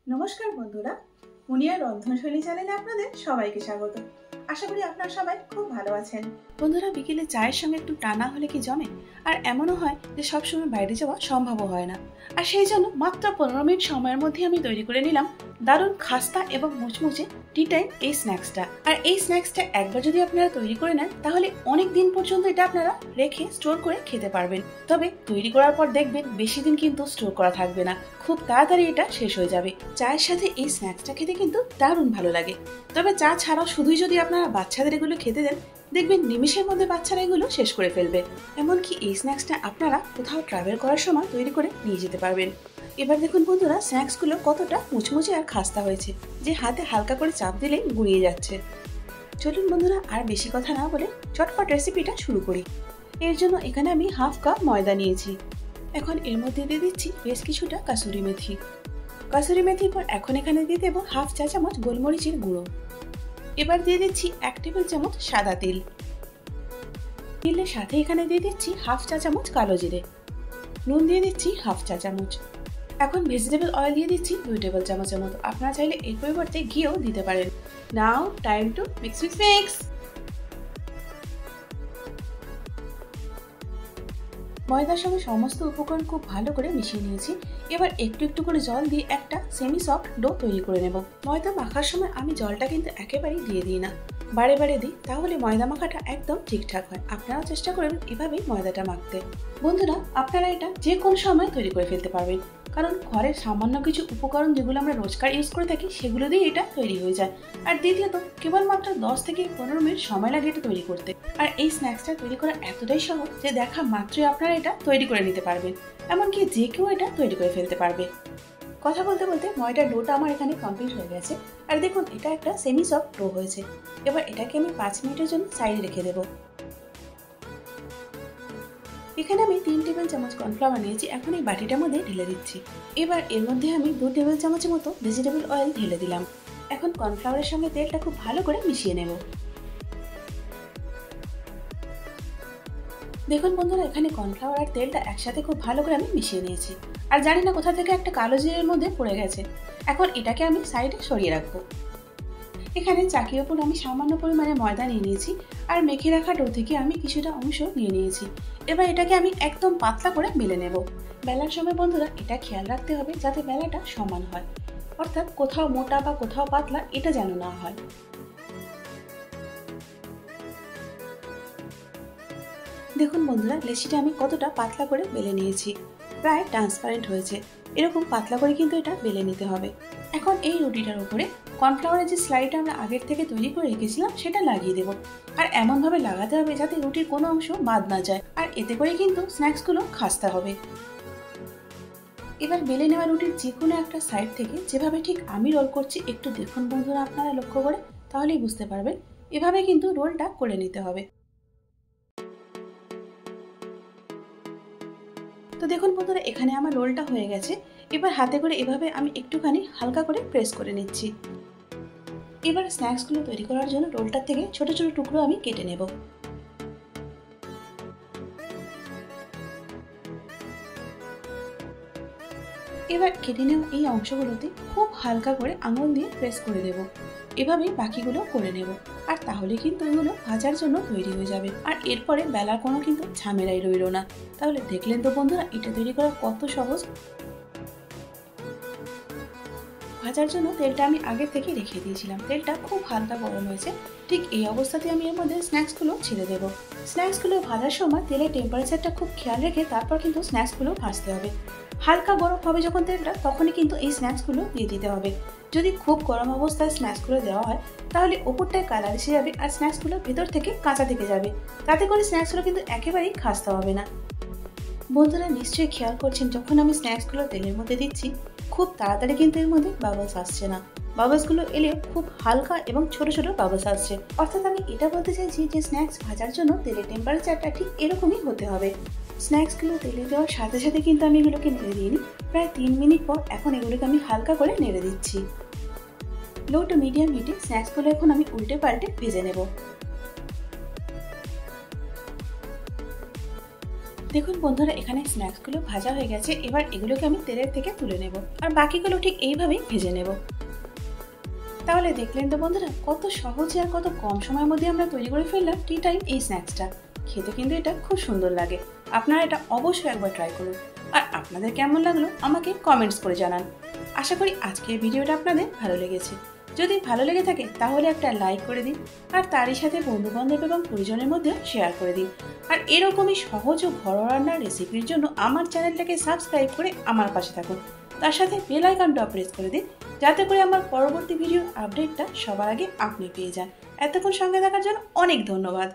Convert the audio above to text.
নমস্কার বন্ধুরা, মুনিয়ার রন্ধনশৈলী চ্যানেলে আপনাদের সবাইকে স্বাগত। আশা করি আপনারা সবাই খুব ভালো আছেন। বন্ধুরা, বিকেলে চায়ের সঙ্গে একটু টানা হলে কি জমে? আর এমনও হয় যে সবসময় বাইরে যাওয়া সম্ভবও হয় না। আর সেই জন্য মাত্র 15 মিনিট সময়ের মধ্যে আমি তৈরি করে নিলাম দারুণ খাস্তা এবং মুচমুচে টি টাইম এই স্ন্যাক্সটা। আর এই স্ন্যাক্সটা একবার যদি আপনারা তৈরি করে নেন তাহলে অনেক দিন পর্যন্ত এটা আপনারা রেখে স্টোর করে খেতে পারবেন। তবে তৈরি করার পর দেখবেন বেশি দিন কিন্তু স্টোর করা থাকবে না, খুব তাড়াতাড়ি এটা শেষ হয়ে যাবে। চায়ের সাথে এই স্ন্যাক্সটা খেতে কিন্তু দারুণ ভালো লাগে। তবে চা ছাড়াও শুধুই যদি আপনারা বাচ্চাদের এগুলো খেতে দেন, দেখবেন নিমিষের মধ্যে বাচ্চারা এগুলো শেষ করে ফেলবে। এমনকি এই স্ন্যাক্সটা আপনারা কোথাও ট্রাভেল করার সময় তৈরি করে নিয়ে যেতে পারবেন। এবার দেখুন বন্ধুরা, স্ন্যাক্সগুলো কতটা মুচমুচে আর খাস্তা হয়েছে যে হাতে হালকা করে চাপ দিলেই গুঁড়িয়ে যাচ্ছে। চলুন বন্ধুরা, আর বেশি কথা না বলে চটপট রেসিপিটা শুরু করি। এর জন্য এখানে আমি হাফ কাপ ময়দা নিয়েছি। এখন এর মধ্যে দিয়ে দিচ্ছি বেশ কিছুটা কাসুরি মেথি। কাসুরি মেথির পর এখন এখানে দিয়ে দেবো হাফ চা চামচ গোলমরিচের গুঁড়ো। এবার দিয়ে দিচ্ছি 1 টেবিল চামচ সাদা তিল। তিলের সাথে এখানে দিয়ে দিচ্ছি হাফ চা চামচ কালো জিরে। নুন দিয়ে দিচ্ছি হাফ চা চামচ। এখন ভেজিটেবল অয়েল দিয়ে দিচ্ছি 2 টেবিল চামচের মতো। আপনারা চাইলে এর পরিবর্তে ঘিও দিতে পারেন। নাও টাইম টু মিক্স। ময়দার সঙ্গে সমস্ত উপকরণ খুব ভালো করে মিশিয়ে নিয়েছি। এবার একটু একটু করে জল দিয়ে একটা সেমি সফট ডো তৈরি করে নেব। ময়দা মাখার সময় আমি জলটা কিন্তু একেবারেই দিয়ে দিই না, বারে বারে দিই, তাহলে ময়দা মাখাটা একদম ঠিকঠাক হয়। আপনারাও চেষ্টা করবেন এভাবেই ময়দাটা মাখতে। বন্ধুরা, আপনারা এটা যে কোনো সময় তৈরি করে ফেলতে পারবেন, কারণ ঘরের সামান্য কিছু উপকরণ যেগুলো আমরা রোজকার ইউজ করে থাকি সেগুলো দিয়ে এটা তৈরি হয়ে যায়। আর দ্বিতীয়ত কেবলমাত্র 10 থেকে 15 মিনিট সময় লাগে এটা তৈরি করতে। আর এই স্ন্যাক্সটা তৈরি করা এতটাই সহজ যে দেখা মাত্রই আপনারা এটা তৈরি করে নিতে পারবেন। এমনকি যে কেউ এটা তৈরি করে ফেলতে পারবে। কথা বলতে বলতে ময়দার ডোটা আমার এখানে কমপ্লিট হয়ে গেছে। আর দেখুন, এটা একটা সেমি সফট ডো হয়েছে। এবার এটাকে আমি 5 মিনিটের জন্য সাইডে রেখে দেবো। এখানে আমি 3 টেবিল চামচ কর্নফ্লাওয়ার নিয়েছি। এখন এই বাটিটার মধ্যে ঢেলে দিচ্ছি। এবার এর মধ্যে আমি 2 টেবিল চামচের মতো ভেজিটেবল অয়েল ঢেলে দিলাম। এখন কর্নফ্লাওয়ারের সঙ্গে তেলটা খুব ভালো করে মিশিয়ে নেব। দেখুন বন্ধুরা, এখানে কর্নফ্লাওয়ার আর তেলটা একসাথে খুব ভালো করে আমি মিশিয়ে নিয়েছি। আর জানি না কোথা থেকে একটা কালো জিরের মধ্যে পড়ে গেছে। এখন এটাকে আমি সাইডে সরিয়ে রাখবো। এখানে চাকির ওপর আমি সামান্য পরিমাণে ময়দা নিয়ে নিয়েছি। আর মেখে রাখা ডো থেকে আমি কিছুটা অংশ নিয়ে নিয়েছি। এবার এটাকে আমি একদম পাতলা করে বেলে নেব। বেলার সময় বন্ধুরা এটা খেয়াল রাখতে হবে যাতে বেলাটা সমান হয়, অর্থাৎ কোথাও মোটা বা কোথাও পাতলা এটা যেন না হয়। দেখুন বন্ধুরা, লেচিটা আমি কতটা পাতলা করে বেলে নিয়েছি, প্রায় ট্রান্সপারেন্ট হয়েছে। এরকম পাতলা করে কিন্তু এটা বেলে নিতে হবে। এখন এই রুটিটার উপরে কর্নফ্লাওয়ারের যে স্লাইডটা আমরা আগের থেকে তৈরি করে রেখেছিলাম সেটা লাগিয়ে দেবো। আর এমনভাবে লাগাতে হবে যাতে রুটির কোনো অংশ বাদ না যায়। আর এতে করে কিন্তু স্ন্যাক্সগুলো খাস্তা হবে। এবার বেলে নেওয়া রুটির যে কোনো একটা সাইড থেকে যেভাবে ঠিক আমি রোল করছি একটু দেখুন বন্ধুরা, আপনারা লক্ষ্য করে, তাহলেই বুঝতে পারবেন। এভাবে কিন্তু রোলটা করে নিতে হবে। তো দেখুন বন্ধুরা, এখানে আমার রোলটা হয়ে গেছে। এবার হাতে করে এভাবে আমি একটুখানি হালকা করে প্রেস করে নিচ্ছি। এবার স্ন্যাক্সগুলো তৈরি করার জন্য রোলটার থেকে ছোট ছোট টুকরো আমি কেটে নেব। এবার কেটে নেওয়া এই অংশগুলোতে খুব হালকা করে আঙুল দিয়ে প্রেস করে দেব। এভাবেই বাকিগুলো করে নেব। আর তাহলে কিন্তু এগুলো ভাজার জন্য তৈরি হয়ে যাবে। আর এরপরে বেলার কোনো কিন্তু ঝামেলাই রইল না। তাহলে দেখলেন তো বন্ধুরা, এটা তৈরি করা কত সহজ। ভাজার জন্য তেলটা আমি আগে থেকে রেখে দিয়েছিলাম। তেলটা খুব হালকা গরম হয়েছে। ঠিক এই অবস্থাতে আমি এর মধ্যে স্ন্যাক্সগুলো ছেড়ে দেবো। স্ন্যাক্সগুলো ভাজার সময় তেলের টেম্পারেচারটা খুব খেয়াল রেখে তারপর কিন্তু স্ন্যাক্সগুলো ভাজতে হবে। হালকা গরম হবে যখন তেলটা, তখনই কিন্তু এই স্ন্যাক্সগুলো দিয়ে দিতে হবে। যদি খুব গরম অবস্থায় স্ন্যাক্সগুলো দেওয়া হয় তাহলে ওপরটায় কালার এসে যাবে আর স্ন্যাক্সগুলো ভেতর থেকে কাঁচা থেকে যাবে। তাতে করে স্ন্যাক্সগুলো কিন্তু একেবারেই খাস্তা হবে না। বন্ধুরা নিশ্চয়ই খেয়াল করছেন, যখন আমি স্ন্যাক্সগুলো তেলের মধ্যে দিচ্ছি খুব তাড়াতাড়ি কিন্তু এর মধ্যে বাবলস আসছে না। বাবলসগুলো এলেও খুব হালকা এবং ছোট ছোট বাবলস আসছে। অর্থাৎ আমি এটা বলতে চাইছি যে স্ন্যাক্স ভাজার জন্য তেলের টেম্পারেচারটা ঠিক এরকমই হতে হবে। স্ন্যাক্সগুলো তেলে দেওয়ার সাথে সাথে কিন্তু আমি এগুলোকে নেড়ে দিইনি। প্রায় 3 মিনিট পর এখন এগুলোকে আমি হালকা করে নেড়ে দিচ্ছি। লো টু মিডিয়াম হিটে স্ন্যাক্সগুলো এখন আমি উল্টে পাল্টে ভেজে নেব। দেখুন বন্ধুরা, এখানে স্ন্যাক্সগুলো ভাজা হয়ে গেছে। এবার এগুলোকে আমি তেলের থেকে তুলে নেব আর বাকিগুলো ঠিক এইভাবেই ভেজে নেব। তাহলে দেখলেন তো বন্ধুরা, কত সহজে আর কত কম সময়ের মধ্যে আমরা তৈরি করে ফেললাম টি টাইম এই স্ন্যাক্সটা। খেতে কিন্তু এটা খুব সুন্দর লাগে। আপনারা এটা অবশ্যই একবার ট্রাই করুন। আর আপনাদের কেমন লাগলো আমাকে কমেন্টস করে জানান। আশা করি আজকের ভিডিওটা আপনাদের ভালো লেগেছে। যদি ভালো লেগে থাকে তাহলে একটা লাইক করে দিন আর তারই সাথে বন্ধুবান্ধব এবং পরিজনের মধ্যে শেয়ার করে দিন। আর এরকমই সহজ ও ঘরোয়া রান্নার রেসিপির জন্য আমার চ্যানেলটাকে সাবস্ক্রাইব করে আমার পাশে থাকুন। তার সাথে বেল আইকনটাও প্রেস করে দিন, যাতে করে আমার পরবর্তী ভিডিওর আপডেটটা সবার আগে আপনি পেয়ে যান। এতক্ষণ সঙ্গে থাকার জন্য অনেক ধন্যবাদ।